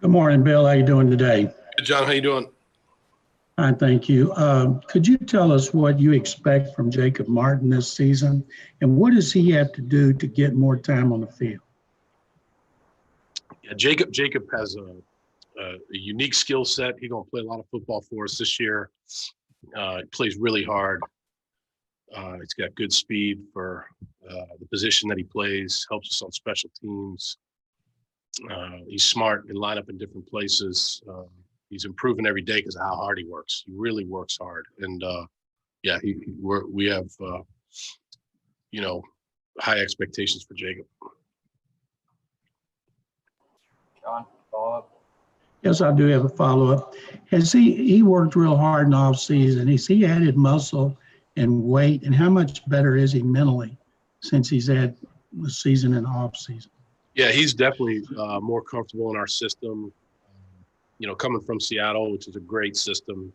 Good morning, Bill. How you doing today? Good, John. How you doing? Fine, thank you. Could you tell us what you expect from Jacob Martin this season, and what does he have to do to get more time on the field? Yeah, Jacob has a unique skill set. He's gonna play a lot of football for us this year. He plays really hard. He's got good speed for the position that he plays. Helps us on special teams. He's smart and line up in different places. He's improving every day because of how hard he works. He really works hard, and yeah, we have you know high expectations for Jacob. John, follow-up. Yes, I do have a follow-up. Has he worked real hard in the off season? Has he added muscle and weight, and how much better is he mentally since he's had the season and off season? Yeah, he's definitely more comfortable in our system. Coming from Seattle, which is a great system,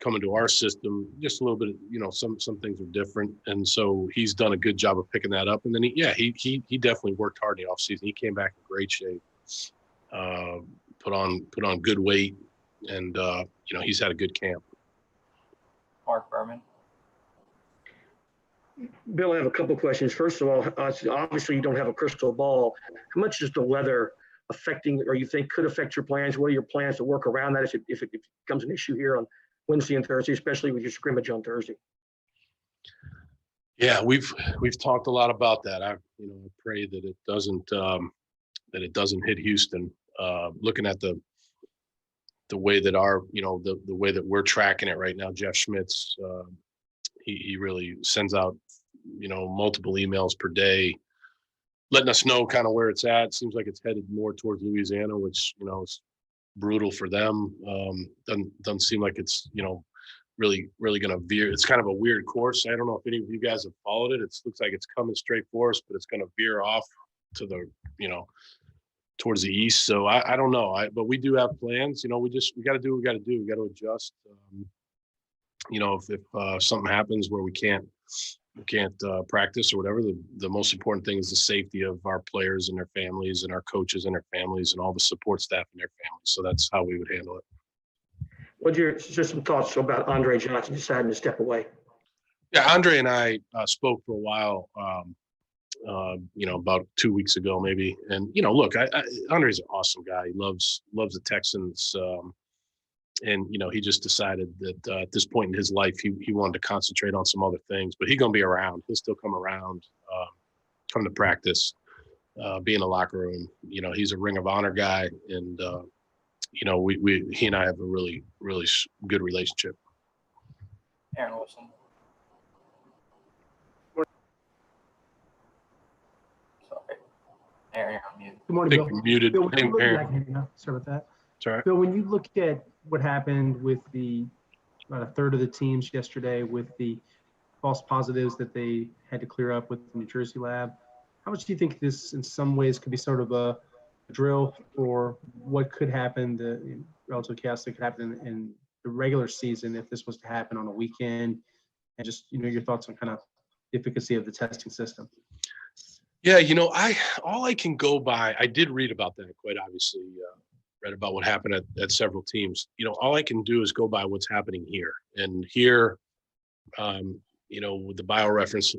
coming to our system, just a little bit, some things are different. And so he's done a good job of picking that up. And then he definitely worked hard in the offseason. He came back in great shape, put on good weight, and he's had a good camp. Mark Berman. Bill, I have a couple of questions. First of all, obviously you don't have a crystal ball. How much is the weather affecting, or you think could affect your plans? What are your plans to work around that if it becomes an issue here on Wednesday and Thursday, especially with your scrimmage on Thursday? Yeah, we've talked a lot about that. I pray that it doesn't hit Houston. Looking at the way that the way that we're tracking it right now, Jeff Schmitz, he really sends out multiple emails per day, letting us know kind of where it's at. It seems like it's headed more towards Louisiana, which is brutal for them. Doesn't seem like it's really going to veer. It's kind of a weird course. I don't know if any of you guys have followed it. It looks like it's coming straight for us, but it's going to veer off to the towards the east. So I don't know. But we do have plans. We got to do what we got to do. We got to adjust. If something happens where we can't practice or whatever, the most important thing is the safety of our players and their families and our coaches and their families and all the support staff and their families. So that's how we would handle it. What's just some thoughts about Andre Johnson deciding to step away? Yeah, Andre and I spoke for a while, about 2 weeks ago maybe. And, look, Andre's an awesome guy. He loves the Texans. And, he just decided that at this point in his life, he wanted to concentrate on some other things. But he's going to be around. He'll still come around, come to practice, be in the locker room. He's a Ring of Honor guy. And, he and I have a really, really good relationship. Aaron Wilson. Sorry. Aaron, you're on mute. Good morning, I Bill. think you're muted. Bill, Hey, Aaron. sorry about that. It's all right. Bill, when you look at what happened with about a third of the teams yesterday with the false positives that they had to clear up with the New Jersey lab, how much do you think this in some ways could be sort of a drill for what could happen, the relative chaos that could happen in the regular season if this was to happen on a weekend, and just, your thoughts on kind of the efficacy of the testing system? Yeah, all I can go by, I did read about that quite obviously, read about what happened at several teams. All I can do is go by what's happening here. And here, with the BioReference,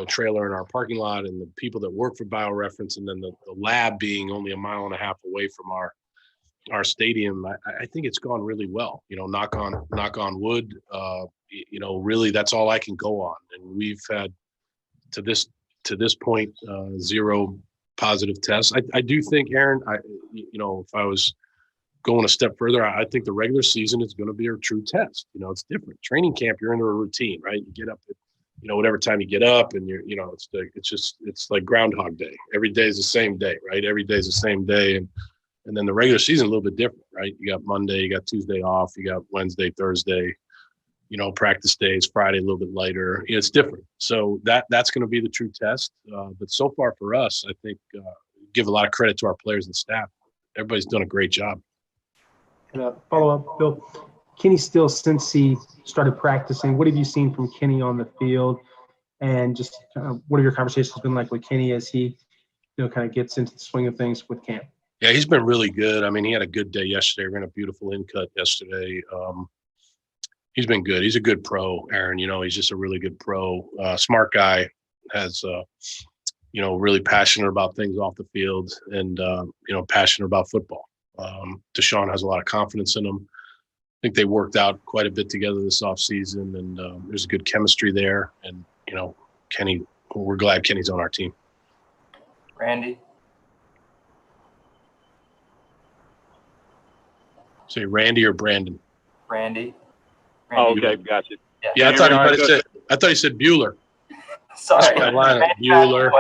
trailer in our parking lot and the people that work for BioReference, and then the lab being only a mile and a half away from our stadium, I think it's gone really well. Knock on wood. Really, that's all I can go on. And we've had to this point 0 positive tests. I do think, Aaron, if I was going a step further, I think the regular season is going to be a true test. It's different. Training camp, you're into a routine, right? You get up at whatever time you get up, and it's like Groundhog Day. Every day is the same day, right? Every day is the same day. And then the regular season is a little bit different, right? You got Monday, you got Tuesday off, you got Wednesday, Thursday, practice days, Friday a little bit lighter. It's different. So that's going to be the true test. But so far for us, I think give a lot of credit to our players and staff. Everybody's done a great job. And follow up, Bill. Kenny Still, since he started practicing, what have you seen from Kenny on the field? And just what have your conversations been like with Kenny as he, kind of gets into the swing of things with camp? Yeah, he's been really good. I mean, he had a good day yesterday. Ran a beautiful in cut yesterday. He's been good. He's a good pro, Aaron. He's just a really good pro. Smart guy. Has really passionate about things off the field, and passionate about football. Deshaun has a lot of confidence in him. I think they worked out quite a bit together this offseason, and there's a good chemistry there. And Kenny, we're glad Kenny's on our team. Randy. Say Randy or Brandon? Randy. Oh, okay, gotcha. Yeah, I thought he said Bueller. Sorry. Carolina, Bueller.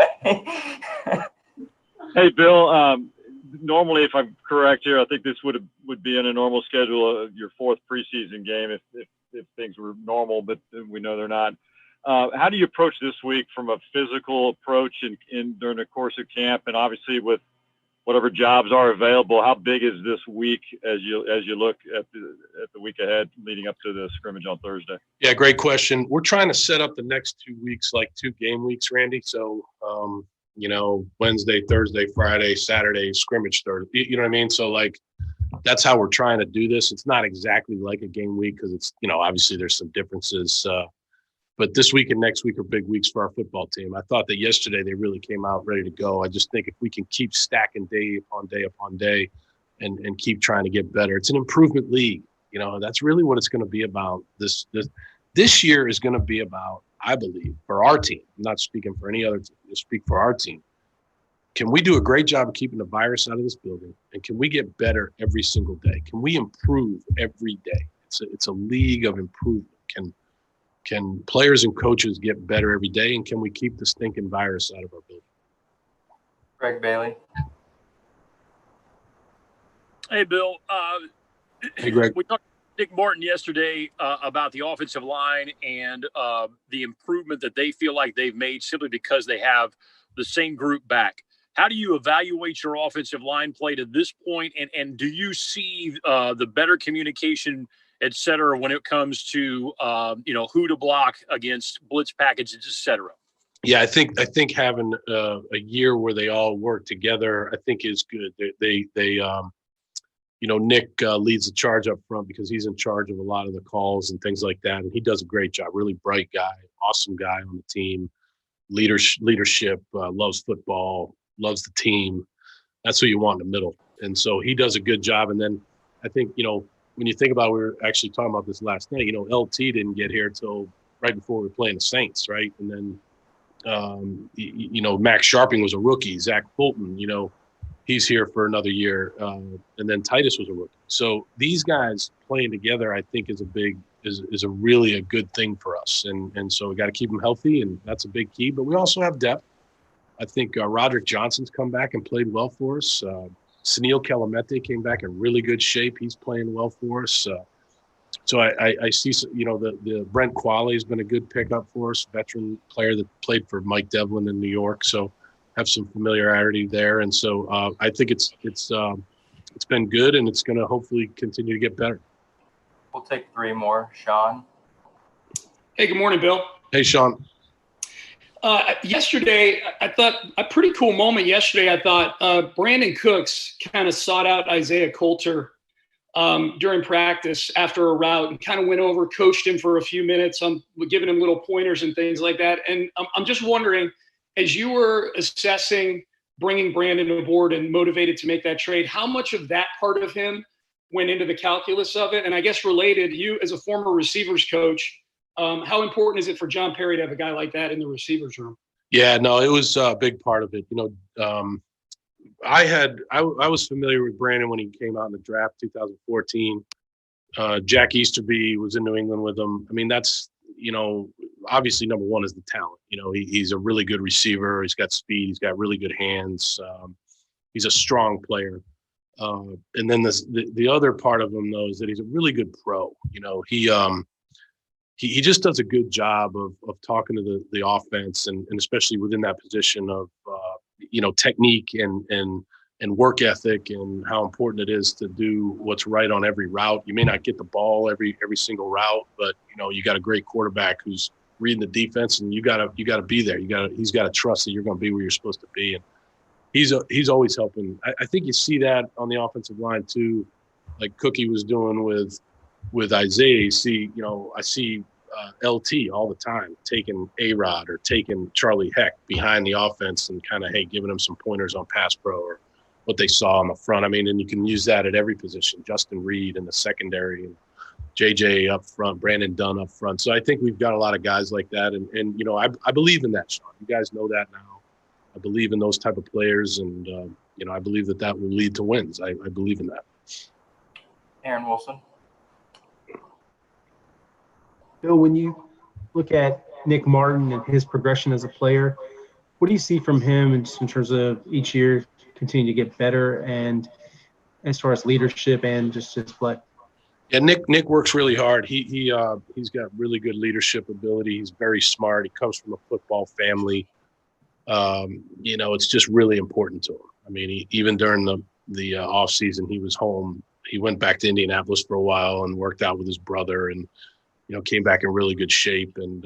Hey, Bill. Normally, if I'm correct here, I think this would be in a normal schedule of your fourth preseason game if things were normal, but we know they're not. How do you approach this week from a physical approach in during the course of camp, and obviously with whatever jobs are available? How big is this week as you look at the week ahead leading up to the scrimmage on Thursday? Yeah, great question. We're trying to set up the next 2 weeks like 2 game weeks, Randy. So, Wednesday, Thursday, Friday, Saturday, scrimmage Thursday. You know what I mean? So, that's how we're trying to do this. It's not exactly like a game week because it's, obviously there's some differences. But this week and next week are big weeks for our football team. I thought that yesterday they really came out ready to go. I just think if we can keep stacking day upon day upon day and keep trying to get better, it's an improvement league. That's really what it's going to be about. This year is going to be about, I believe, for our team. I'm not speaking for any other team. I speak for our team. Can we do a great job of keeping the virus out of this building? And can we get better every single day? Can we improve every day? It's a league of improvement. Can players and coaches get better every day, and can we keep the stinking virus out of our building? Greg Bailey. Hey, Bill. Hey, Greg. We talked to Nick Martin yesterday about the offensive line and the improvement that they feel like they've made simply because they have the same group back. How do you evaluate your offensive line play to this point, and do you see the better communication, et cetera, when it comes to, who to block against blitz packages, et cetera? Yeah, I think having a year where they all work together, I think is good. Nick leads the charge up front because he's in charge of a lot of the calls and things like that. And he does a great job, really bright guy, awesome guy on the team, leadership, loves football, loves the team. That's who you want in the middle. And so he does a good job. And then I think, when you think about, we were actually talking about this last night, LT didn't get here till right before we were playing the Saints, right? And then, Max Sharping was a rookie. Zach Fulton, he's here for another year. And then Titus was a rookie. So these guys playing together, I think, is a really a good thing for us. And so we got to keep them healthy, and that's a big key. But we also have depth. I think Roderick Johnson's come back and played well for us. Sunil Kelamete came back in really good shape. He's playing well for us. So I see, the Brent Qualley has been a good pickup for us, veteran player that played for Mike Devlin in New York. So have some familiarity there. And so I think it's been good, and it's going to hopefully continue to get better. We'll take 3 more. Sean. Hey, good morning, Bill. Hey, Sean. Yesterday, I thought a pretty cool moment yesterday. I thought Brandon Cooks kind of sought out Isaiah Coulter during practice after a route and kind of went over, coached him for a few minutes, giving him little pointers and things like that. And I'm just wondering, as you were assessing bringing Brandon aboard and motivated to make that trade, how much of that part of him went into the calculus of it? And I guess related, you as a former receivers coach, how important is it for John Perry to have a guy like that in the receivers room? Yeah, no, it was a big part of it. I was familiar with Brandon when he came out in the draft 2014. Jack Easterby was in New England with him. I mean, that's, obviously number one is the talent. He's a really good receiver. He's got speed. He's got really good hands. He's a strong player. And then the other part of him, though, is that he's a really good pro. He just does a good job of talking to the offense and especially within that position of, technique and work ethic and how important it is to do what's right on every route. You may not get the ball every single route, but, you got a great quarterback who's reading the defense, and you got to be there. He's got to trust that you're going to be where you're supposed to be. he's always helping. I think you see that on the offensive line too, like Cookie was doing with Isaiah. You see, I see LT all the time taking A-Rod or taking Charlie Heck behind the offense and kind of, hey, giving them some pointers on pass pro or what they saw on the front. I mean, and you can use that at every position. Justin Reed in the secondary, and JJ up front, Brandon Dunn up front. So I think we've got a lot of guys like that. And I believe in that, Sean. You guys know that now. I believe in those type of players, and, I believe that will lead to wins. I believe in that. Aaron Wilson. Bill, when you look at Nick Martin and his progression as a player, what do you see from him in terms of each year continue to get better, and as far as leadership and just his play? Yeah, Nick works really hard. He's got really good leadership ability. He's very smart. He comes from a football family. It's just really important to him. I mean, even during the off season, he was home. He went back to Indianapolis for a while and worked out with his brother, and came back in really good shape, and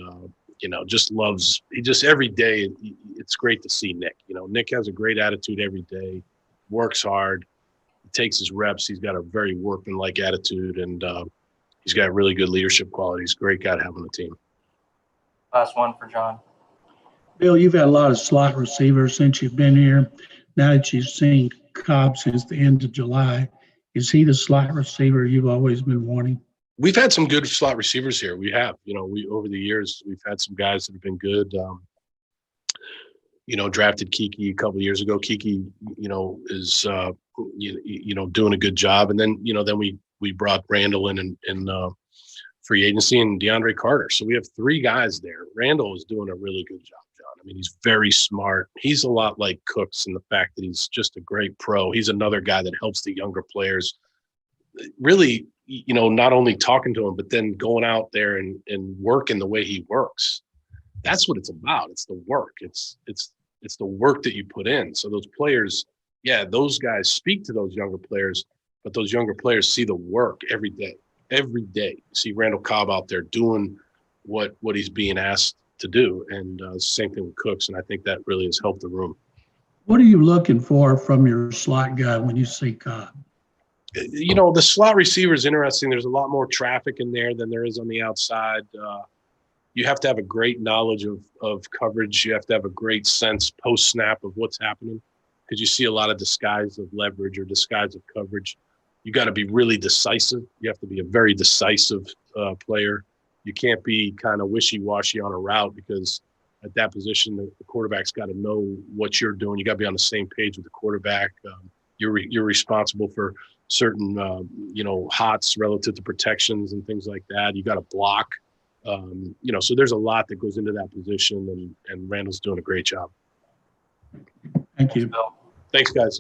every day. It's great to see Nick. Nick has a great attitude every day, works hard, he takes his reps. He's got a very workmanlike attitude, and he's got really good leadership qualities. Great guy to have on the team. Last one for John. Bill, you've had a lot of slot receivers since you've been here. Now that you've seen Cobb since the end of July, is he the slot receiver you've always been wanting? We've had some good slot receivers here. We have, over the years, we've had some guys that have been good. Drafted Kiki a couple of years ago. Kiki, is, doing a good job. And then, then we brought Randall in free agency, and DeAndre Carter. So we have three guys there. Randall is doing a really good job, John. I mean, he's very smart. He's a lot like Cooks in the fact that he's just a great pro. He's another guy that helps the younger players. Really, not only talking to him, but then going out there and working the way he works. That's what it's about. It's the work. It's the work that you put in. So those players, those guys speak to those younger players, but those younger players see the work every day. Every day, you see Randall Cobb out there doing what he's being asked to do, and same thing with Cooks. And I think that really has helped the room. What are you looking for from your slot guy when you see Cobb? The slot receiver is interesting. There's a lot more traffic in there than there is on the outside. You have to have a great knowledge of coverage. You have to have a great sense post-snap of what's happening, because you see a lot of disguise of leverage or disguise of coverage. You got to be really decisive. You have to be a very decisive player. You can't be kind of wishy-washy on a route, because at that position, the quarterback's got to know what you're doing. You got to be on the same page with the quarterback. You're responsible for certain, hots relative to protections and things like that. You got to block. So there's a lot that goes into that position, and Randall's doing a great job. Thank you. Bill. Thanks, guys.